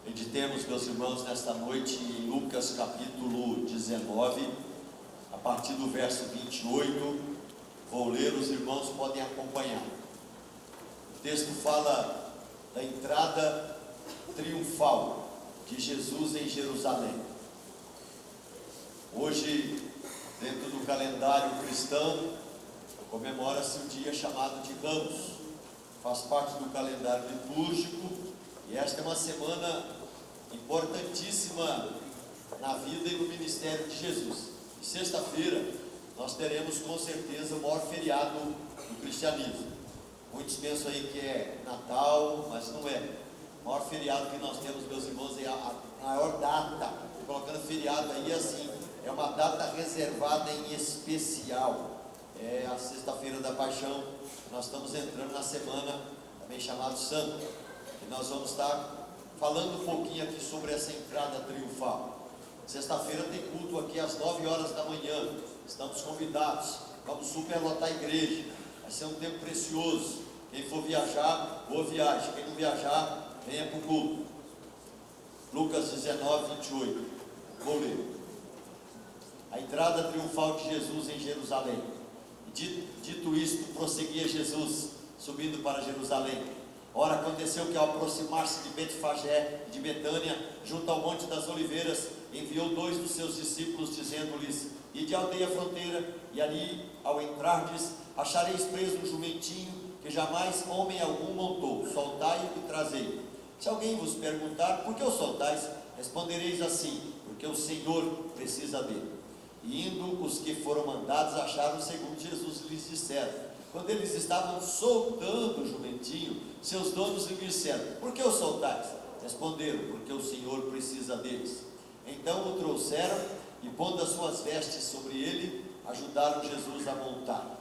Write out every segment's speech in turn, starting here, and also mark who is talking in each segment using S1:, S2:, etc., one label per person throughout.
S1: Meditemos, meus irmãos, nesta noite em Lucas capítulo 19, a partir do verso 28. Vou ler, os irmãos podem acompanhar. O texto fala da entrada triunfal de Jesus em Jerusalém. Hoje, dentro do calendário cristão, comemora-se o dia chamado de Ramos. Faz parte do calendário litúrgico. E esta é uma semana importantíssima na vida e no ministério de Jesus. E sexta-feira nós teremos com certeza o maior feriado do cristianismo. Muitos pensam aí que é Natal, mas não é. O maior feriado que nós temos, meus irmãos, é a maior data. Colocando feriado aí assim, é uma data reservada em especial. É a sexta-feira da Paixão. Nós estamos entrando na semana também chamada Santo. E nós vamos estar falando um pouquinho aqui sobre essa entrada triunfal. Sexta-feira tem culto aqui às 9 horas da manhã. Estamos convidados. Vamos superlotar a igreja. Vai ser um tempo precioso. Quem for viajar, boa viagem. Quem não viajar, venha para o culto. Lucas 19, 28. Vou ler. A entrada triunfal de Jesus em Jerusalém. Dito isto, prosseguia Jesus, subindo para Jerusalém. Ora, aconteceu que ao aproximar-se de Betfagé e de Betânia, junto ao Monte das Oliveiras, enviou 2 dos seus discípulos, dizendo-lhes: Ide à aldeia fronteira, e ali, ao entrardes, achareis preso um jumentinho, que jamais homem algum montou. Soltai-o e trazei-o. Se alguém vos perguntar, por que o soltais? Respondereis assim: porque o Senhor precisa dele. E indo os que foram mandados, acharam segundo Jesus lhes dissera. Quando eles estavam soltando o jumentinho, seus donos lhe disseram: por que o soltais? Responderam: porque o Senhor precisa deles. Então o trouxeram e, pondo as suas vestes sobre ele, ajudaram Jesus a montar.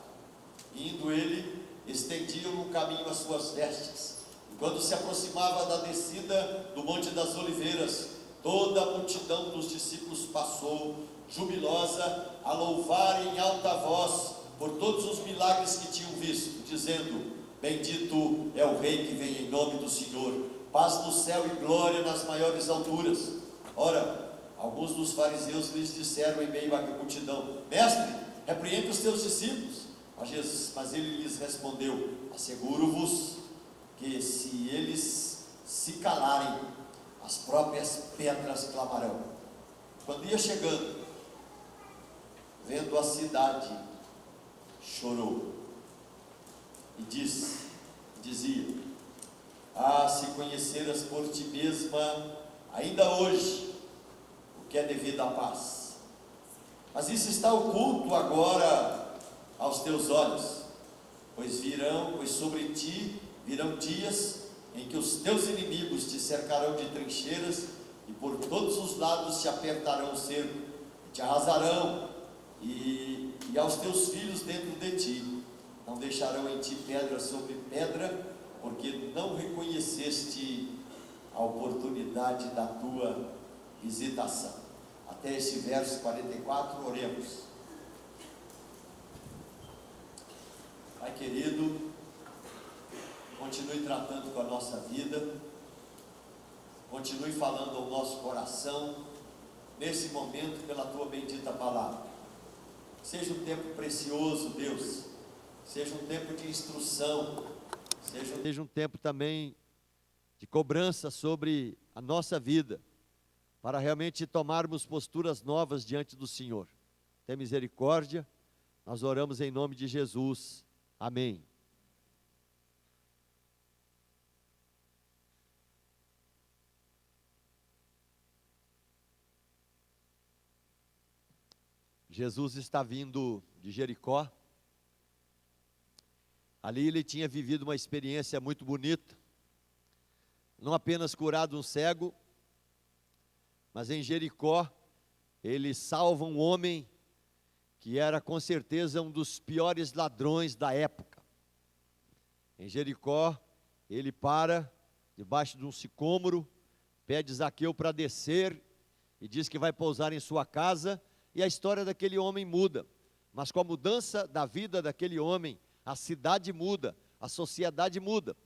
S1: Indo ele, estendiam no caminho as suas vestes. E quando se aproximava da descida do Monte das Oliveiras, toda a multidão dos discípulos passou, jubilosa, a louvar em alta voz por todos os milagres que tinham visto, dizendo: bendito é o Rei que vem em nome do Senhor, paz no céu e glória nas maiores alturas. Ora, alguns dos fariseus lhes disseram em meio à multidão: mestre, repreende os teus discípulos. Mas ele lhes respondeu: asseguro-vos que se eles se calarem, as próprias pedras clamarão. Quando ia chegando, vendo a cidade, chorou e dizia: ah, se conheceras por ti mesma ainda hoje o que é devido à paz. Mas isso está oculto agora aos teus olhos, pois sobre ti virão dias em que os teus inimigos te cercarão de trincheiras e por todos os lados te apertarão o cerco, te arrasarão e aos teus filhos dentro de ti. Não deixarão em ti pedra sobre pedra, porque não reconheceste a oportunidade da tua visitação. Até esse verso 44, oremos. Pai querido, continue tratando com a nossa vida, continue falando ao nosso coração, nesse momento, pela tua bendita palavra. Seja um tempo precioso, Deus, seja um tempo de instrução, seja um tempo também de cobrança sobre a nossa vida, para realmente tomarmos posturas novas diante do Senhor. Tenha misericórdia, nós oramos em nome de Jesus, amém. Jesus está vindo de Jericó. Ali ele tinha vivido uma experiência muito bonita, não apenas curado um cego, mas em Jericó ele salva um homem que era com certeza um dos piores ladrões da época. Em Jericó ele para debaixo de um sicômoro, pede Zaqueu para descer e diz que vai pousar em sua casa. E a história daquele homem muda, mas com a mudança da vida daquele homem, a cidade muda, a sociedade muda.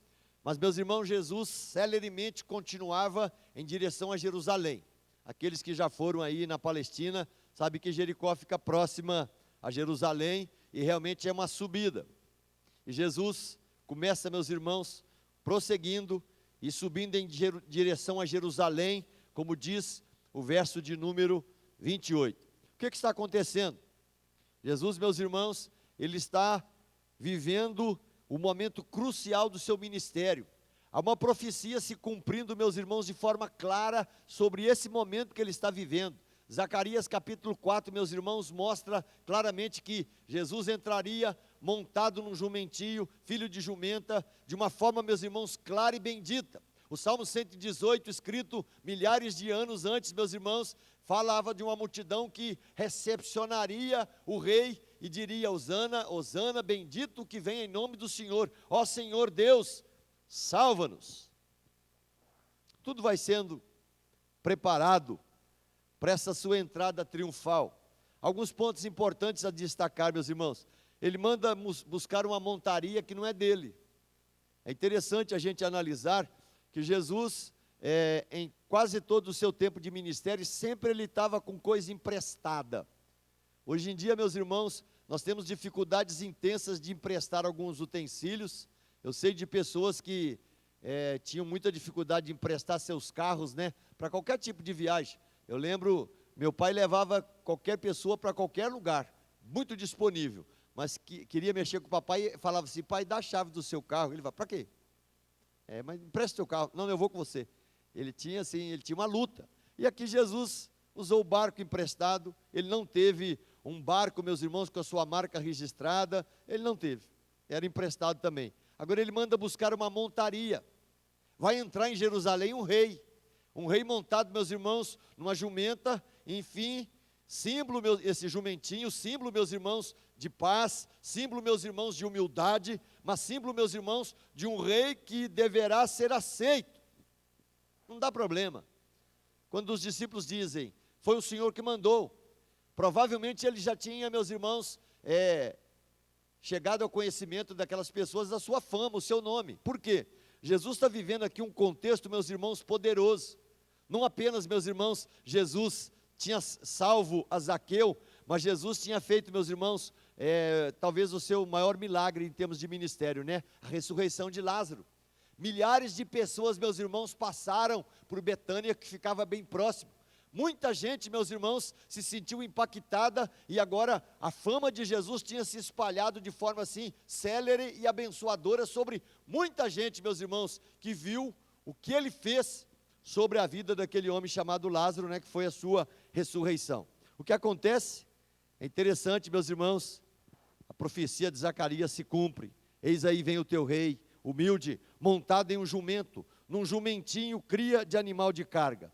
S1: Mas, meus irmãos, Jesus celeremente continuava em direção a Jerusalém. Aqueles que já foram aí na Palestina, sabem que Jericó fica próxima a Jerusalém e realmente é uma subida. E Jesus começa, meus irmãos, prosseguindo e subindo em direção a Jerusalém, como diz o verso de número 28. O que está acontecendo? Jesus, meus irmãos, ele está vivendo o momento crucial do seu ministério. Há uma profecia se cumprindo, meus irmãos, de forma clara sobre esse momento que ele está vivendo. Zacarias capítulo 4, meus irmãos, mostra claramente que Jesus entraria montado num jumentinho, filho de jumenta, de uma forma, meus irmãos, clara e bendita. O Salmo 118, escrito milhares de anos antes, meus irmãos, falava de uma multidão que recepcionaria o rei e diria: Hosana, Hosana, bendito o que vem em nome do Senhor. Ó Senhor Deus, salva-nos. Tudo vai sendo preparado para essa sua entrada triunfal. Alguns pontos importantes a destacar, meus irmãos. Ele manda buscar uma montaria que não é dele. É interessante a gente analisar que Jesus, em quase todo o seu tempo de ministério, sempre ele estava com coisa emprestada. Hoje em dia, meus irmãos, nós temos dificuldades intensas de emprestar alguns utensílios. Eu sei de pessoas que tinham muita dificuldade de emprestar seus carros, né, para qualquer tipo de viagem. Eu lembro, meu pai levava qualquer pessoa para qualquer lugar, muito disponível, mas queria mexer com o papai e falava assim: pai, dá a chave do seu carro. Ele falava: para quê? Mas empresta o seu carro. Não, eu vou com você. Ele tinha uma luta. E aqui Jesus usou o barco emprestado. Ele não teve um barco, meus irmãos, com a sua marca registrada. Ele não teve. Era emprestado também. Agora ele manda buscar uma montaria. Vai entrar em Jerusalém um rei montado, meus irmãos, numa jumenta. Enfim, símbolo, esse jumentinho, símbolo, meus irmãos, de paz, símbolo, meus irmãos, de humildade, mas símbolo, meus irmãos, de um rei que deverá ser aceito. Não dá problema. Quando os discípulos dizem: foi o Senhor que mandou, provavelmente ele já tinha, meus irmãos, chegado ao conhecimento daquelas pessoas, da sua fama, o seu nome. Por quê? Jesus está vivendo aqui um contexto, meus irmãos, poderoso. Não apenas, meus irmãos, Jesus tinha salvo a Zaqueu, mas Jesus tinha feito, meus irmãos, talvez o seu maior milagre em termos de ministério, né? A ressurreição de Lázaro. Milhares de pessoas, meus irmãos, passaram por Betânia, que ficava bem próximo. Muita gente, meus irmãos, se sentiu impactada, e agora a fama de Jesus tinha se espalhado de forma assim, célere e abençoadora sobre muita gente, meus irmãos, que viu o que ele fez sobre a vida daquele homem chamado Lázaro, né, que foi a sua ressurreição. O que acontece? É interessante, meus irmãos, a profecia de Zacarias se cumpre. Eis aí vem o teu rei, humilde, montado em um jumento, num jumentinho, cria de animal de carga.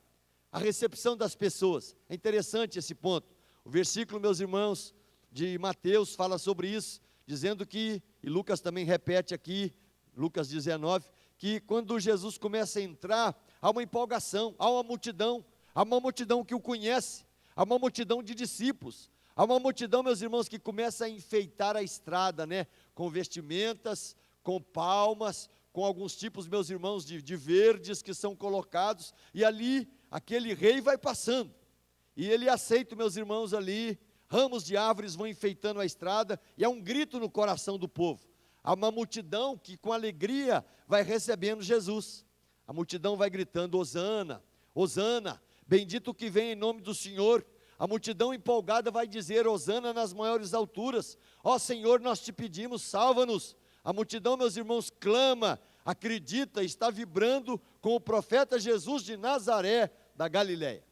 S1: A recepção das pessoas, é interessante esse ponto. O versículo, meus irmãos, de Mateus fala sobre isso, dizendo que, e Lucas também repete aqui, Lucas 19, que quando Jesus começa a entrar, há uma empolgação, há uma multidão que o conhece, há uma multidão de discípulos, há uma multidão, meus irmãos, que começa a enfeitar a estrada, né, com vestimentas, com palmas, com alguns tipos, meus irmãos, de verdes que são colocados, e ali aquele rei vai passando, e ele aceita, meus irmãos, ali, ramos de árvores vão enfeitando a estrada, e há um grito no coração do povo. Há uma multidão que com alegria vai recebendo Jesus. A multidão vai gritando: Hosana, Hosana, bendito o que vem em nome do Senhor. A multidão empolgada vai dizer: Hosana nas maiores alturas. Ó Senhor, nós te pedimos, salva-nos. A multidão, meus irmãos, clama, acredita, está vibrando com o profeta Jesus de Nazaré, da Galileia.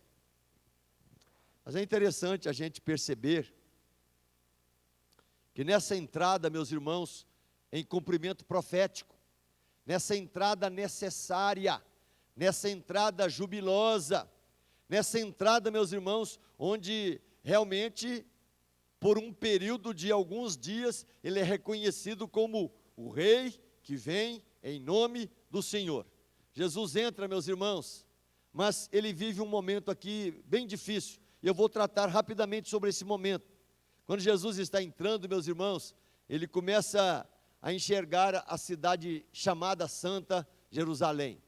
S1: Mas é interessante a gente perceber que nessa entrada, meus irmãos, em cumprimento profético, nessa entrada necessária, nessa entrada jubilosa, nessa entrada, meus irmãos, onde realmente, por um período de alguns dias, ele é reconhecido como o rei que vem em nome do Senhor. Jesus entra, meus irmãos, mas ele vive um momento aqui bem difícil, e eu vou tratar rapidamente sobre esse momento. Quando Jesus está entrando, meus irmãos, ele começa a enxergar a cidade chamada Santa Jerusalém.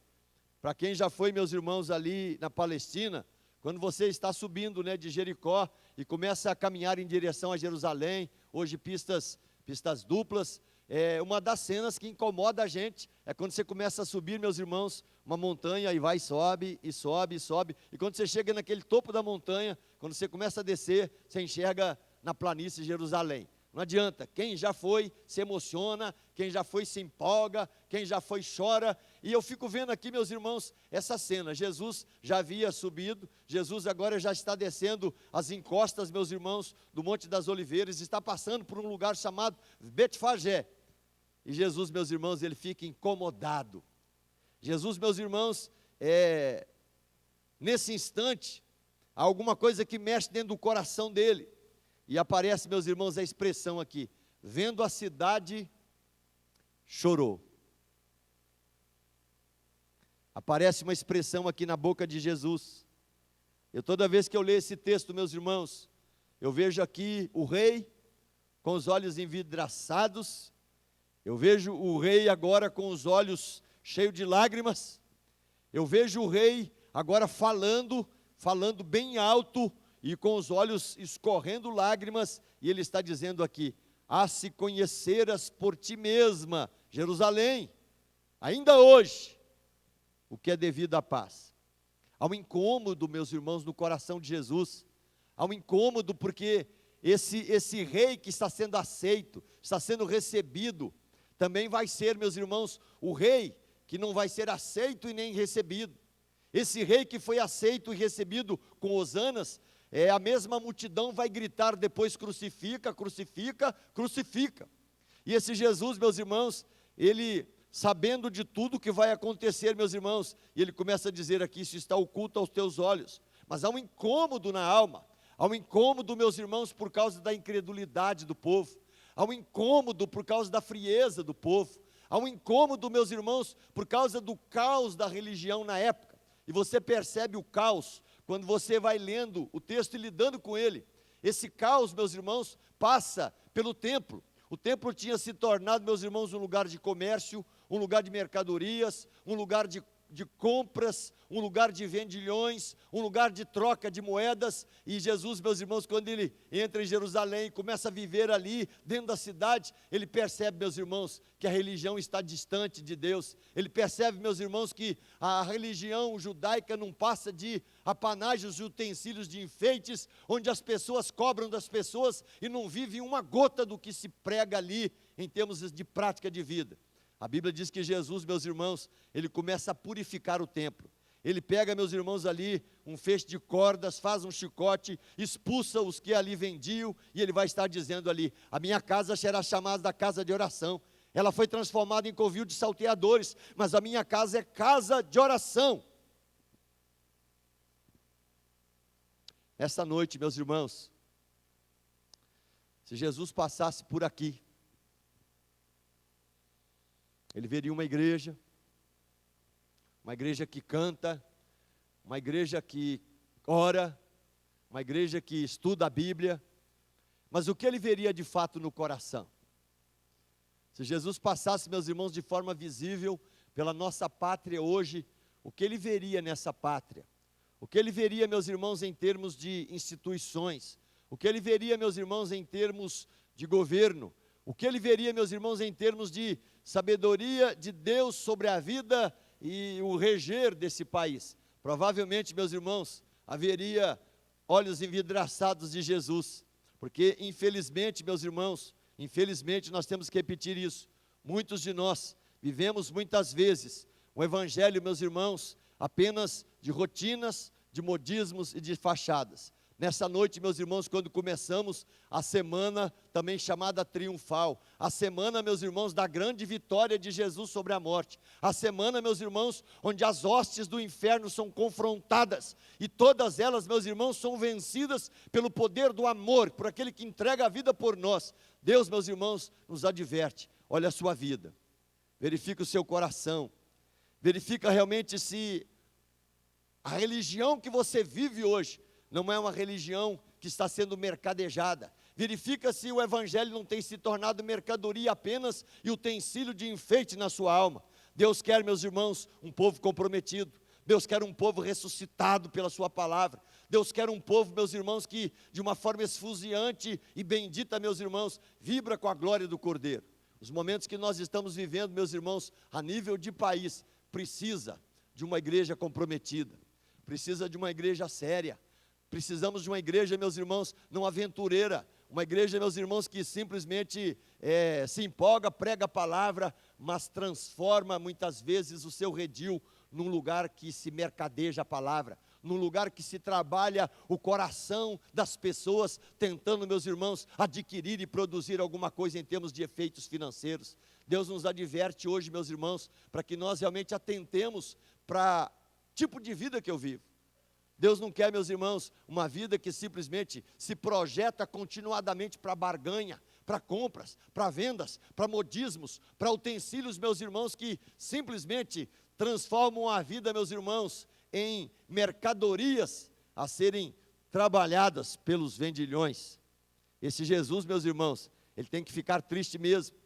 S1: Para quem já foi, meus irmãos, ali na Palestina, quando você está subindo, né, de Jericó e começa a caminhar em direção a Jerusalém, hoje pistas duplas, uma das cenas que incomoda a gente é quando você começa a subir, meus irmãos, uma montanha e vai, sobe, e sobe, e sobe, e quando você chega naquele topo da montanha, quando você começa a descer, você enxerga na planície de Jerusalém. Não adianta, quem já foi se emociona, quem já foi se empolga, quem já foi chora, e eu fico vendo aqui, meus irmãos, essa cena. Jesus já havia subido, Jesus agora já está descendo as encostas, meus irmãos, do Monte das Oliveiras, está passando por um lugar chamado Betfagé, e Jesus, meus irmãos, ele fica incomodado. Jesus, meus irmãos, nesse instante, há alguma coisa que mexe dentro do coração dele, e aparece, meus irmãos, a expressão aqui: vendo a cidade, chorou. Aparece uma expressão aqui na boca de Jesus. Toda vez que eu leio esse texto, meus irmãos, eu vejo aqui o rei com os olhos envidraçados, eu vejo o rei agora com os olhos cheios de lágrimas, eu vejo o rei agora falando bem alto, e com os olhos escorrendo lágrimas, e ele está dizendo aqui: ah, se conheceras por ti mesma, Jerusalém, ainda hoje, o que é devido à paz. Há um incômodo, meus irmãos, no coração de Jesus, há um incômodo porque esse rei que está sendo aceito, está sendo recebido, também vai ser, meus irmãos, o rei que não vai ser aceito e nem recebido. Esse rei que foi aceito e recebido com hosanas, a mesma multidão vai gritar depois: crucifica, crucifica, crucifica. E esse Jesus, meus irmãos, ele, sabendo de tudo que vai acontecer, meus irmãos, e ele começa a dizer aqui: isso está oculto aos teus olhos, mas há um incômodo na alma, há um incômodo, meus irmãos, por causa da incredulidade do povo, há um incômodo por causa da frieza do povo, há um incômodo, meus irmãos, por causa do caos da religião na época. E você percebe o caos quando você vai lendo o texto e lidando com ele. Esse caos, meus irmãos, passa pelo templo. O templo tinha se tornado, meus irmãos, um lugar de comércio, um lugar de mercadorias, um lugar de compras, um lugar de vendilhões, um lugar de troca de moedas. E Jesus, meus irmãos, quando ele entra em Jerusalém, começa a viver ali dentro da cidade, ele percebe, meus irmãos, que a religião está distante de Deus. Ele percebe, meus irmãos, que a religião judaica não passa de apanágios e utensílios de enfeites, onde as pessoas cobram das pessoas e não vivem uma gota do que se prega ali em termos de prática de vida. A Bíblia diz que Jesus, meus irmãos, ele começa a purificar o templo. Ele pega, meus irmãos, ali um feixe de cordas, faz um chicote, expulsa os que ali vendiam, e ele vai estar dizendo ali: a minha casa será chamada da casa de oração. Ela foi transformada em covil de salteadores, mas a minha casa é casa de oração. Essa noite, meus irmãos, se Jesus passasse por aqui, ele veria uma igreja que canta, uma igreja que ora, uma igreja que estuda a Bíblia, mas o que ele veria de fato no coração? Se Jesus passasse, meus irmãos, de forma visível pela nossa pátria hoje, o que ele veria nessa pátria? O que ele veria, meus irmãos, em termos de instituições? O que ele veria, meus irmãos, em termos de governo? O que ele veria, meus irmãos, em termos de sabedoria de Deus sobre a vida e o reger desse país? Provavelmente, meus irmãos, haveria olhos envidraçados de Jesus, porque infelizmente, meus irmãos, infelizmente nós temos que repetir isso, muitos de nós vivemos muitas vezes o evangelho, meus irmãos, apenas de rotinas, de modismos e de fachadas. Nessa noite, meus irmãos, quando começamos a semana também chamada triunfal, a semana, meus irmãos, da grande vitória de Jesus sobre a morte, a semana, meus irmãos, onde as hostes do inferno são confrontadas, e todas elas, meus irmãos, são vencidas pelo poder do amor, por aquele que entrega a vida por nós. Deus, meus irmãos, nos adverte: olha a sua vida, verifica o seu coração, verifica realmente se a religião que você vive hoje não é uma religião que está sendo mercadejada,
S2: Verifica se o evangelho não tem se tornado mercadoria apenas e utensílio de enfeite na sua alma. Deus quer, meus irmãos, um povo comprometido. Deus quer um povo ressuscitado pela sua palavra. Deus quer um povo, meus irmãos, que de uma forma esfuziante e bendita, meus irmãos, vibra com a glória do Cordeiro. Os momentos que nós estamos vivendo, meus irmãos, a nível de país, precisa de uma igreja comprometida, precisa de uma igreja séria. Precisamos de uma igreja, meus irmãos, não aventureira, uma igreja, meus irmãos, que simplesmente se empolga, prega a palavra, mas transforma muitas vezes o seu redil num lugar que se mercadeja a palavra, num lugar que se trabalha o coração das pessoas, tentando, meus irmãos, adquirir e produzir alguma coisa em termos de efeitos financeiros. Deus nos adverte hoje, meus irmãos, para que nós realmente atentemos para o tipo de vida que eu vivo. Deus não quer, meus irmãos, uma vida que simplesmente se projeta continuadamente para barganha, para compras, para vendas, para modismos, para utensílios, meus irmãos, que simplesmente transformam a vida, meus irmãos, em mercadorias a serem trabalhadas pelos vendilhões. Esse Jesus, meus irmãos, ele tem que ficar triste mesmo.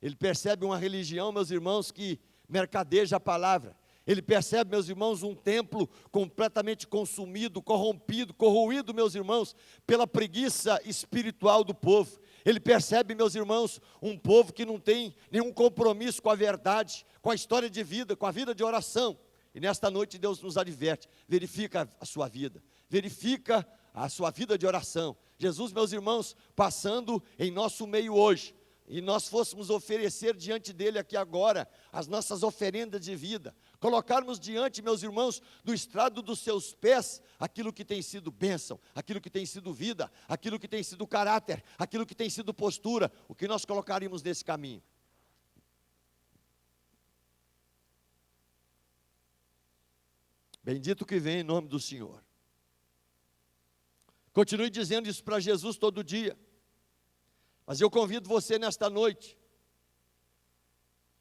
S2: Ele percebe uma religião, meus irmãos, que mercadeja a palavra. Ele percebe, meus irmãos, um templo completamente consumido, corrompido, corroído, meus irmãos, pela preguiça espiritual do povo. Ele percebe, meus irmãos, um povo que não tem nenhum compromisso com a verdade, com a história de vida, com a vida de oração. E nesta noite Deus nos adverte, verifica a sua vida, verifica a sua vida de oração. Jesus, meus irmãos, passando em nosso meio hoje, e nós fôssemos oferecer diante dele aqui agora as nossas oferendas de vida, colocarmos diante, meus irmãos, do estrado dos seus pés, aquilo que tem sido bênção, aquilo que tem sido vida, aquilo que tem sido caráter, aquilo que tem sido postura, o que nós colocaríamos nesse caminho. Bendito que vem em nome do Senhor. Continue dizendo isso para Jesus todo dia. Mas eu convido você nesta noite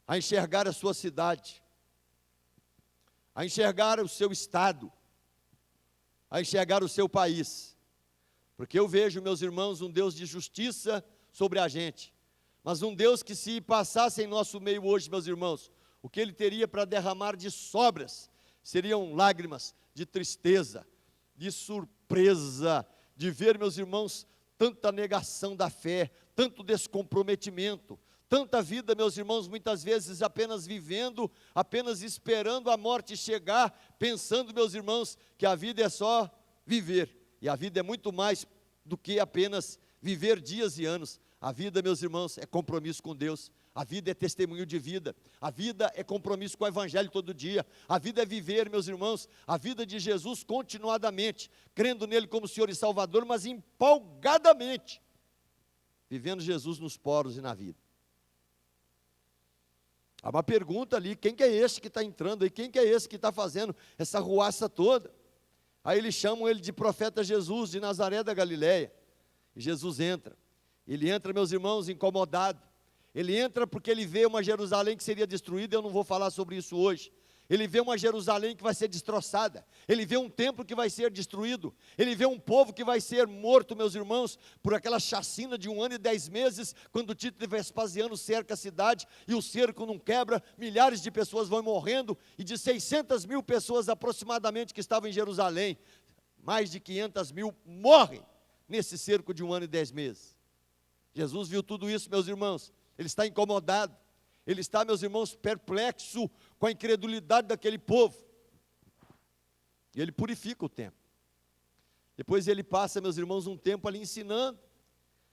S2: a enxergar a sua cidade, a enxergar o seu estado, a enxergar o seu país. Porque eu vejo, meus irmãos, um Deus de justiça sobre a gente, mas um Deus que, se passasse em nosso meio hoje, meus irmãos, o que Ele teria para derramar de sobras seriam lágrimas de tristeza, de surpresa, de ver, meus irmãos, tanta negação da fé, tanto descomprometimento, tanta vida, meus irmãos, muitas vezes apenas vivendo, apenas esperando a morte chegar, pensando, meus irmãos, que a vida é só viver, e a vida é muito mais do que apenas viver dias e anos. A vida, meus irmãos, é compromisso com Deus, a vida é testemunho de vida, a vida é compromisso com o Evangelho todo dia, a vida é viver, meus irmãos, a vida de Jesus continuadamente, crendo nele como Senhor e Salvador, mas empolgadamente, vivendo Jesus nos poros e na vida. Há uma pergunta ali, quem que é esse que está entrando aí, quem que é esse que está fazendo essa ruaça toda? Aí eles chamam ele de profeta Jesus, de Nazaré da Galileia, e Jesus entra. Ele entra, meus irmãos, incomodado. Ele entra porque ele vê uma Jerusalém que seria destruída. Eu não vou falar sobre isso hoje. Ele vê uma Jerusalém que vai ser destroçada. Ele vê um templo que vai ser destruído. Ele vê um povo que vai ser morto, meus irmãos, por aquela chacina de 1 ano e 10 meses, quando Tito de Vespasiano cerca a cidade e o cerco não quebra, milhares de pessoas vão morrendo, e de 600 mil pessoas aproximadamente que estavam em Jerusalém, mais de 500 mil morrem nesse cerco de 1 ano e 10 meses. Jesus viu tudo isso, meus irmãos. Ele está incomodado. Ele está, meus irmãos, perplexo com a incredulidade daquele povo. E ele purifica o templo. Depois ele passa, meus irmãos, um tempo ali ensinando.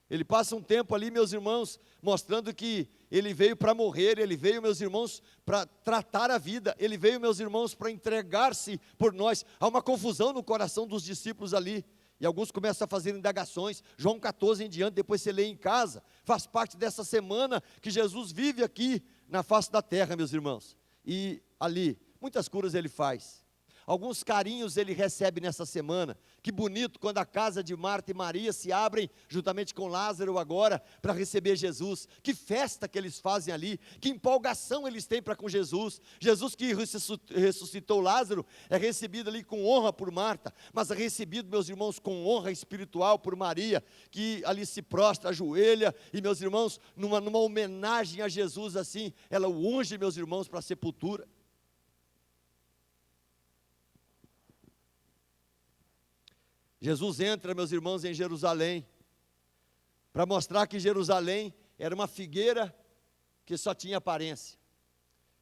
S2: Ele passa um tempo ali, meus irmãos, mostrando que ele veio para morrer. Ele veio, meus irmãos, para tratar a vida. Ele veio, meus irmãos, para entregar-se por nós. Há uma confusão no coração dos discípulos ali. E alguns começam a fazer indagações, João 14 em diante, depois você lê em casa, faz parte dessa semana que Jesus vive aqui na face da terra, meus irmãos. E ali, muitas curas ele faz. Alguns carinhos ele recebe nessa semana. Que bonito quando a casa de Marta e Maria se abrem, juntamente com Lázaro agora, para receber Jesus. Que festa que eles fazem ali, que empolgação eles têm para com Jesus. Jesus que ressuscitou Lázaro, é recebido ali com honra por Marta, mas é recebido, meus irmãos, com honra espiritual por Maria, que ali se prostra, ajoelha, e meus irmãos, numa homenagem a Jesus assim, ela o unge, meus irmãos, para a sepultura. Jesus entra, meus irmãos, em Jerusalém, para mostrar que Jerusalém era uma figueira que só tinha aparência.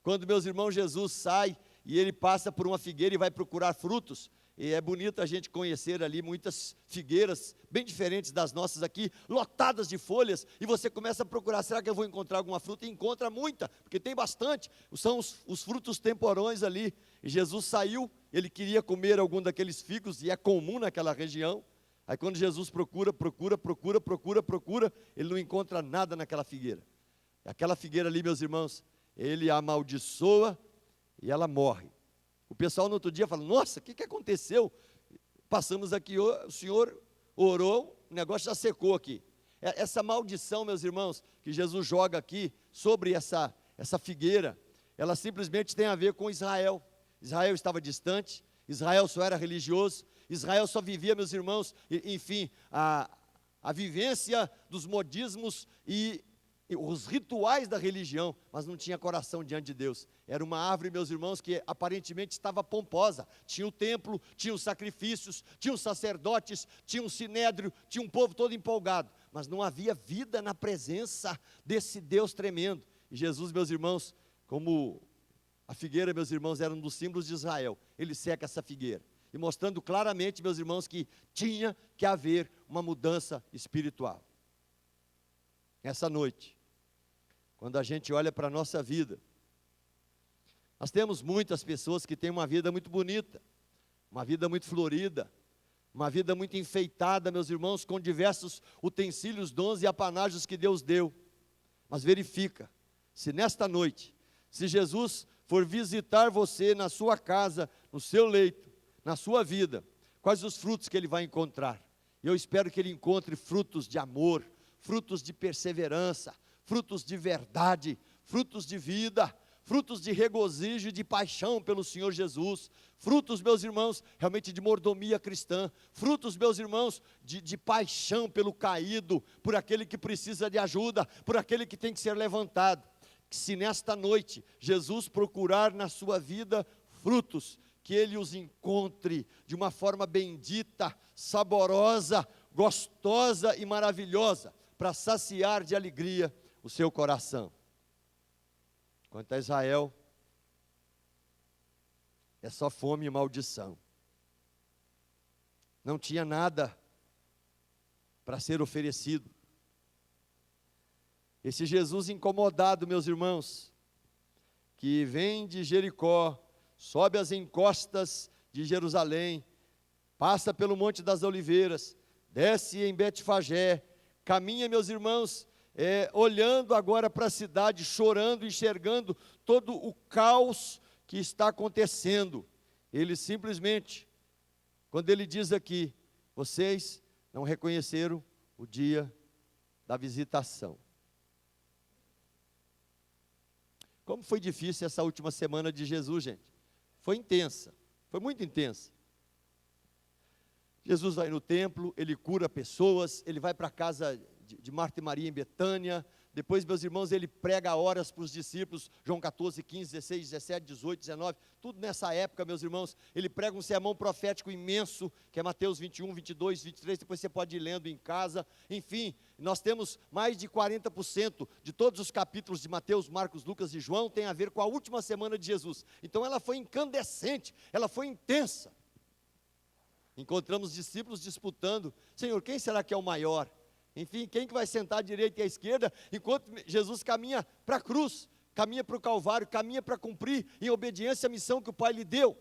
S2: Quando, meus irmãos, Jesus sai e ele passa por uma figueira e vai procurar frutos, e é bonito a gente conhecer ali muitas figueiras, bem diferentes das nossas aqui, lotadas de folhas, e você começa a procurar, será que eu vou encontrar alguma fruta? E encontra muita, porque tem bastante, são os frutos temporões ali. E Jesus saiu, ele queria comer algum daqueles figos, e é comum naquela região. Aí quando Jesus procura, ele não encontra nada naquela figueira. Aquela figueira ali, meus irmãos, ele a amaldiçoa e ela morre. O pessoal no outro dia fala, nossa, o que aconteceu? Passamos aqui, o Senhor orou, o negócio já secou aqui. Essa maldição, meus irmãos, que Jesus joga aqui sobre essa figueira, ela simplesmente tem a ver com Israel. Israel estava distante, Israel só era religioso, Israel só vivia, meus irmãos, enfim, a vivência dos modismos e os rituais da religião, mas não tinha coração diante de Deus. Era uma árvore, meus irmãos, que aparentemente estava pomposa, tinha o templo, tinha os sacrifícios, tinha os sacerdotes, tinha um sinédrio, tinha um povo todo empolgado, mas não havia vida na presença desse Deus tremendo. E Jesus, meus irmãos, como a figueira, meus irmãos, era um dos símbolos de Israel, ele seca essa figueira, e mostrando claramente, meus irmãos, que tinha que haver uma mudança espiritual. Essa noite, quando a gente olha para a nossa vida, nós temos muitas pessoas que têm uma vida muito bonita, uma vida muito florida, uma vida muito enfeitada, meus irmãos, com diversos utensílios, dons e apanágios que Deus deu. Mas verifica, se nesta noite, se Jesus for visitar você na sua casa, no seu leito, na sua vida, quais os frutos que Ele vai encontrar? Eu espero que Ele encontre frutos de amor, frutos de perseverança, frutos de verdade, frutos de vida, frutos de regozijo e de paixão pelo Senhor Jesus, frutos, meus irmãos, realmente de mordomia cristã, frutos, meus irmãos, de paixão pelo caído, por aquele que precisa de ajuda, por aquele que tem que ser levantado. Que se nesta noite Jesus procurar na sua vida frutos, que Ele os encontre de uma forma bendita, saborosa, gostosa e maravilhosa, para saciar de alegria o seu coração. Quanto a Israel, é só fome e maldição. Não tinha nada para ser oferecido. Esse Jesus incomodado, meus irmãos, que vem de Jericó, sobe as encostas de Jerusalém, passa pelo Monte das Oliveiras, desce em Betfagé, caminha, meus irmãos, olhando agora para a cidade, chorando, enxergando todo o caos que está acontecendo. Ele simplesmente, quando ele diz aqui, vocês não reconheceram o dia da visitação. Como foi difícil essa última semana de Jesus, gente? Foi intensa, foi muito intensa. Jesus vai no templo, ele cura pessoas, ele vai para a casa de Marta e Maria em Betânia. Depois, meus irmãos, ele prega horas para os discípulos, João 14, 15, 16, 17, 18, 19, tudo nessa época, meus irmãos. Ele prega um sermão profético imenso, que é Mateus 21, 22, 23, depois você pode ir lendo em casa. Enfim, nós temos mais de 40% de todos os capítulos de Mateus, Marcos, Lucas e João, tem a ver com a última semana de Jesus. Então ela foi incandescente, ela foi intensa. Encontramos discípulos disputando, Senhor, quem será que é o maior? Enfim, quem que vai sentar à direita e à esquerda, enquanto Jesus caminha para a cruz, caminha para o Calvário, caminha para cumprir em obediência a missão que o Pai lhe deu.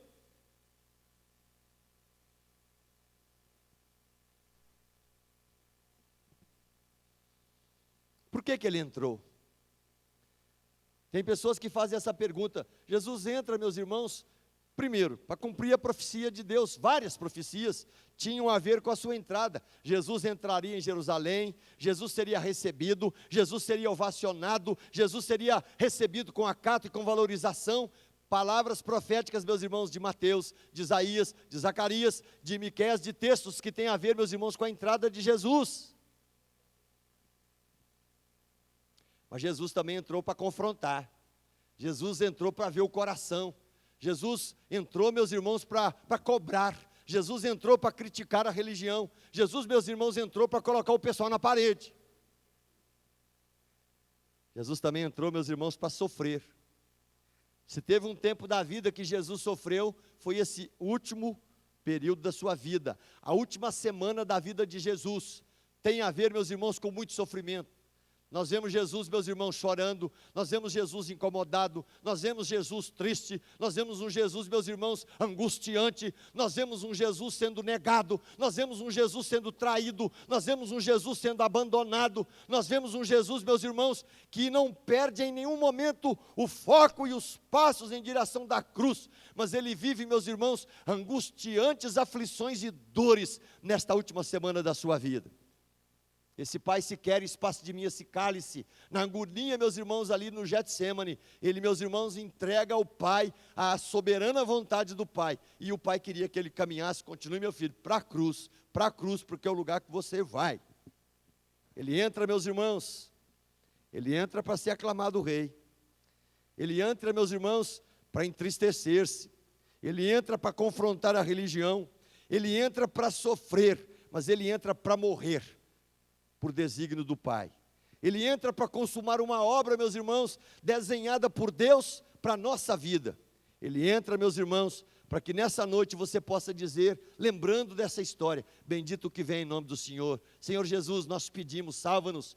S2: Por que ele entrou? Tem pessoas que fazem essa pergunta, Jesus entra, meus irmãos, Primeiro, para cumprir a profecia de Deus, várias profecias tinham a ver com a sua entrada. Jesus entraria em Jerusalém, Jesus seria recebido, Jesus seria ovacionado, Jesus seria recebido com acato e com valorização. Palavras proféticas, meus irmãos, de Mateus, de Isaías, de Zacarias, de Miqueias, de textos que têm a ver, meus irmãos, com a entrada de Jesus. Mas Jesus também entrou para confrontar, Jesus entrou para ver o coração, Jesus entrou, meus irmãos, para cobrar, Jesus entrou para criticar a religião, Jesus, meus irmãos, entrou para colocar o pessoal na parede. Jesus também entrou, meus irmãos, para sofrer. Se teve um tempo da vida que Jesus sofreu, foi esse último período da sua vida, a última semana da vida de Jesus, tem a ver, meus irmãos, com muito sofrimento. Nós vemos Jesus, meus irmãos, chorando, nós vemos Jesus incomodado, nós vemos Jesus triste, nós vemos um Jesus, meus irmãos, angustiante, nós vemos um Jesus sendo negado, nós vemos um Jesus sendo traído, nós vemos um Jesus sendo abandonado, nós vemos um Jesus, meus irmãos, que não perde em nenhum momento o foco e os passos em direção da cruz, mas ele vive, meus irmãos, angustiantes aflições e dores nesta última semana da sua vida. Esse pai se quer, espaço de mim esse cálice, na agonia, meus irmãos, ali no Getsemane, ele, meus irmãos, entrega ao pai a soberana vontade do pai, e o pai queria que ele caminhasse, continue meu filho, para a cruz, porque é o lugar que você vai. Ele entra, meus irmãos, ele entra para ser aclamado rei, ele entra, meus irmãos, para entristecer-se, ele entra para confrontar a religião, ele entra para sofrer, mas ele entra para morrer, por desígnio do Pai. Ele entra para consumar uma obra, meus irmãos, desenhada por Deus para a nossa vida. Ele entra, meus irmãos, para que nessa noite você possa dizer, lembrando dessa história, bendito que vem em nome do Senhor. Senhor Jesus, nós pedimos, salva-nos.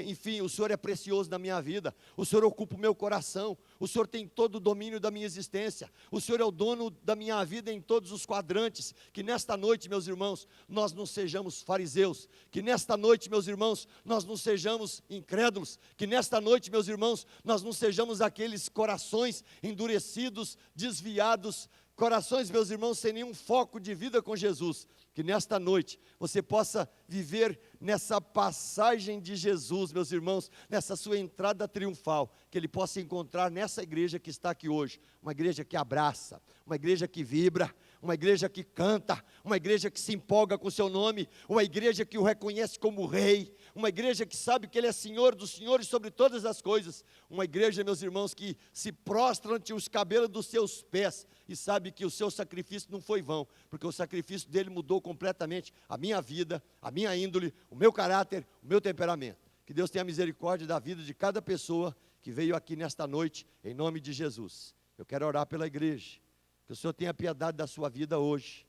S2: Enfim, o Senhor é precioso na minha vida, o Senhor ocupa o meu coração, o Senhor tem todo o domínio da minha existência, o Senhor é o dono da minha vida em todos os quadrantes. Que nesta noite, meus irmãos, nós não sejamos fariseus, que nesta noite, meus irmãos, nós não sejamos incrédulos, que nesta noite, meus irmãos, nós não sejamos aqueles corações endurecidos, desviados, corações, meus irmãos, sem nenhum foco de vida com Jesus. Que nesta noite você possa viver nessa passagem de Jesus, meus irmãos, nessa sua entrada triunfal, que ele possa encontrar nessa igreja que está aqui hoje, uma igreja que abraça, uma igreja que vibra, uma igreja que canta, uma igreja que se empolga com o seu nome, uma igreja que o reconhece como rei, uma igreja que sabe que ele é Senhor dos senhores sobre todas as coisas, uma igreja, meus irmãos, que se prostra ante os cabelos dos seus pés e sabe que o seu sacrifício não foi vão, porque o sacrifício dele mudou completamente a minha vida, a minha índole, o meu caráter, o meu temperamento. Que Deus tenha misericórdia da vida de cada pessoa que veio aqui nesta noite, em nome de Jesus. Eu quero orar pela igreja, que o Senhor tenha piedade da sua vida hoje.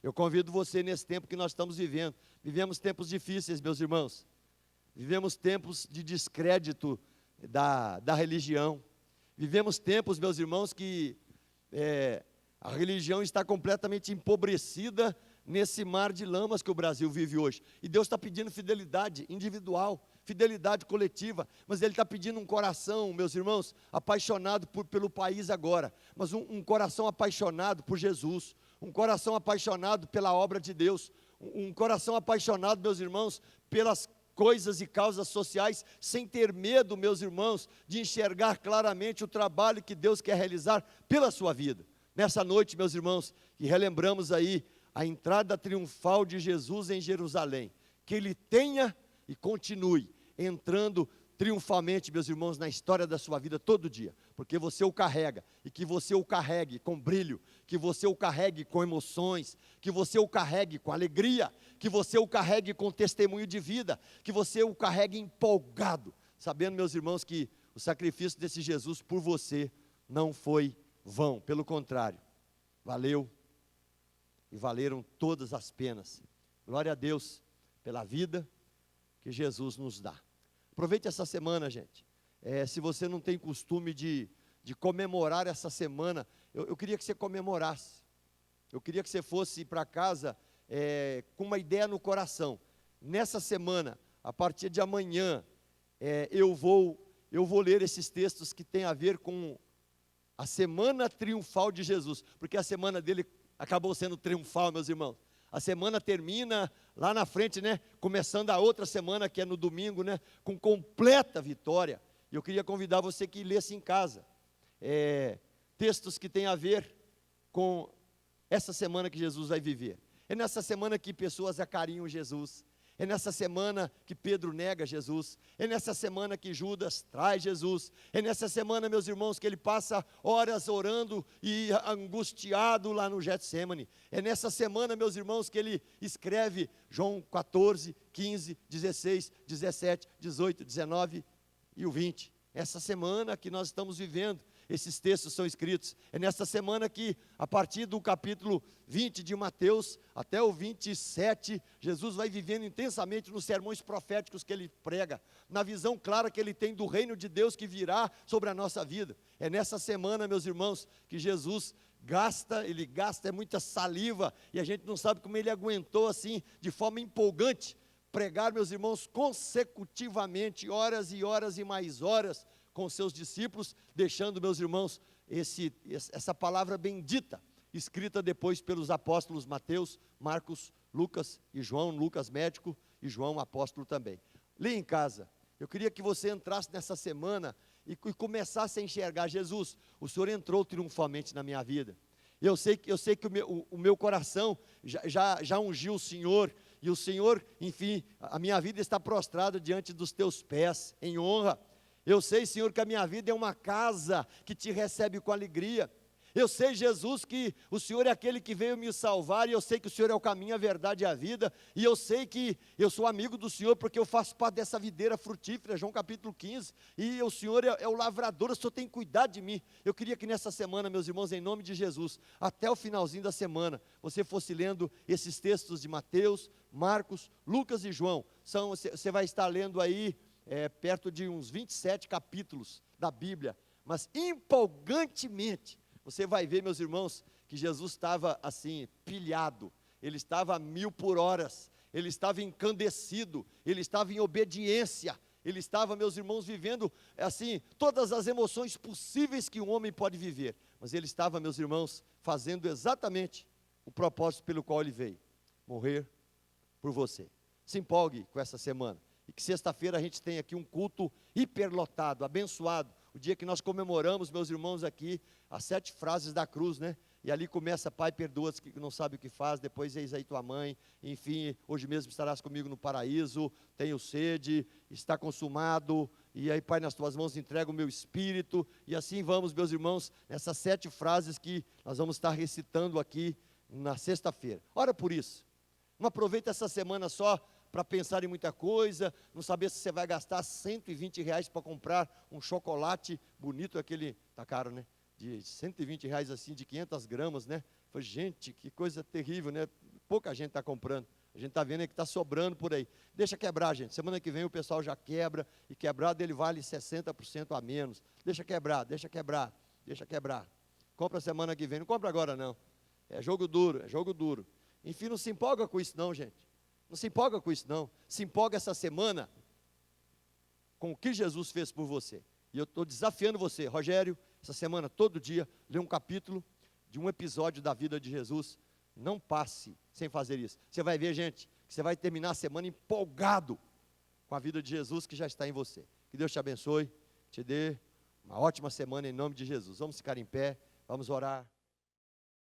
S2: Eu convido você nesse tempo que nós estamos vivendo. Vivemos tempos difíceis, meus irmãos. Vivemos tempos de descrédito da religião. Vivemos tempos, meus irmãos, que a religião está completamente empobrecida nesse mar de lamas que o Brasil vive hoje. E Deus está pedindo fidelidade individual, fidelidade coletiva, mas Ele está pedindo um coração, meus irmãos, apaixonado pelo país agora, mas um coração apaixonado por Jesus, um coração apaixonado pela obra de Deus, um coração apaixonado, meus irmãos, pelas coisas e causas sociais, sem ter medo, meus irmãos, de enxergar claramente o trabalho que Deus quer realizar pela sua vida. Nessa noite, meus irmãos, que relembramos aí a entrada triunfal de Jesus em Jerusalém, que Ele tenha e continue entrando triunfalmente, meus irmãos, na história da sua vida todo dia, porque você o carrega, e que você o carregue com brilho, que você o carregue com emoções, que você o carregue com alegria, que você o carregue com testemunho de vida, que você o carregue empolgado, sabendo, meus irmãos, que o sacrifício desse Jesus por você não foi vão, pelo contrário, valeu, e valeram todas as penas. Glória a Deus pela vida que Jesus nos dá. Aproveite essa semana, gente. Se você não tem costume de comemorar essa semana, eu queria que você comemorasse. Eu queria que você fosse para casa com uma ideia no coração. Nessa semana, a partir de amanhã, eu vou ler esses textos que têm a ver com a semana triunfal de Jesus, porque a semana dele acabou sendo triunfal, meus irmãos. A semana termina lá na frente, né? Começando a outra semana, que é no domingo, né? Com completa vitória. E eu queria convidar você que lesse em casa textos que têm a ver com essa semana que Jesus vai viver. É nessa semana que pessoas acarinham Jesus. É nessa semana que Pedro nega Jesus. É nessa semana que Judas traz Jesus. É nessa semana, meus irmãos, que ele passa horas orando e angustiado lá no Getsêmani. É nessa semana, meus irmãos, que ele escreve João 14, 15, 16, 17, 18, 19 e o 20. Essa semana que nós estamos vivendo, esses textos são escritos. É nessa semana que, a partir do capítulo 20 de Mateus até o 27, Jesus vai vivendo intensamente nos sermões proféticos que ele prega, na visão clara que ele tem do reino de Deus que virá sobre a nossa vida. É nessa semana, meus irmãos, que Jesus gasta muita saliva, e a gente não sabe como ele aguentou assim, de forma empolgante, pregar, meus irmãos, consecutivamente, horas e horas e mais horas, com seus discípulos, deixando, meus irmãos, essa palavra bendita, escrita depois pelos apóstolos Mateus, Marcos, Lucas e João, Lucas médico e João apóstolo também. Leia em casa. Eu queria que você entrasse nessa semana e começasse a enxergar Jesus. O Senhor entrou triunfalmente na minha vida. Eu sei que o meu coração já ungiu o Senhor, e o Senhor, enfim, a minha vida está prostrada diante dos teus pés, em honra. Eu sei, Senhor, que a minha vida é uma casa que te recebe com alegria. Eu sei, Jesus, que o Senhor é aquele que veio me salvar, e eu sei que o Senhor é o caminho, a verdade e a vida, e eu sei que eu sou amigo do Senhor, porque eu faço parte dessa videira frutífera, João capítulo 15, e o Senhor é o lavrador, o Senhor tem cuidado de mim. Eu queria que nessa semana, meus irmãos, em nome de Jesus, até o finalzinho da semana, você fosse lendo esses textos de Mateus, Marcos, Lucas e João. Você vai estar lendo aí, perto de uns 27 capítulos da Bíblia, mas empolgantemente, você vai ver, meus irmãos, que Jesus estava assim, pilhado, ele estava a 1000 por hora, ele estava encandecido, ele estava em obediência, ele estava, meus irmãos, vivendo assim, todas as emoções possíveis que um homem pode viver, mas ele estava, meus irmãos, fazendo exatamente o propósito pelo qual ele veio, morrer por você. Se empolgue com essa semana, e que sexta-feira a gente tem aqui um culto hiperlotado, abençoado, o dia que nós comemoramos, meus irmãos, aqui, as 7 frases da cruz, né? E ali começa: Pai, perdoa-os que não sabe o que faz, depois eis aí tua mãe, enfim, hoje mesmo estarás comigo no paraíso, tenho sede, está consumado, e aí, Pai, nas tuas mãos entrego o meu espírito, e assim vamos, meus irmãos, nessas 7 frases que nós vamos estar recitando aqui na sexta-feira. Ora por isso, não aproveita essa semana só para pensar em muita coisa, não saber se você vai gastar R$120 para comprar um chocolate bonito, aquele, tá caro, né? De R$120 assim, de 500 gramas, né? Falei, gente, que coisa terrível, né? Pouca gente está comprando, a gente está vendo que está sobrando por aí. Deixa quebrar, gente, semana que vem o pessoal já quebra, e quebrado ele vale 60% a menos. Deixa quebrar, deixa quebrar, deixa quebrar. Compra semana que vem, não compra agora não. É jogo duro, é jogo duro. Enfim, não se empolga com isso não, gente. Não se empolga com isso não, se empolga essa semana com o que Jesus fez por você. E eu estou desafiando você, Rogério, essa semana, todo dia, lê um capítulo de um episódio da vida de Jesus. Não passe sem fazer isso. Você vai ver, gente, que você vai terminar a semana empolgado com a vida de Jesus que já está em você. Que Deus te abençoe, te dê uma ótima semana em nome de Jesus. Vamos ficar em pé, vamos orar.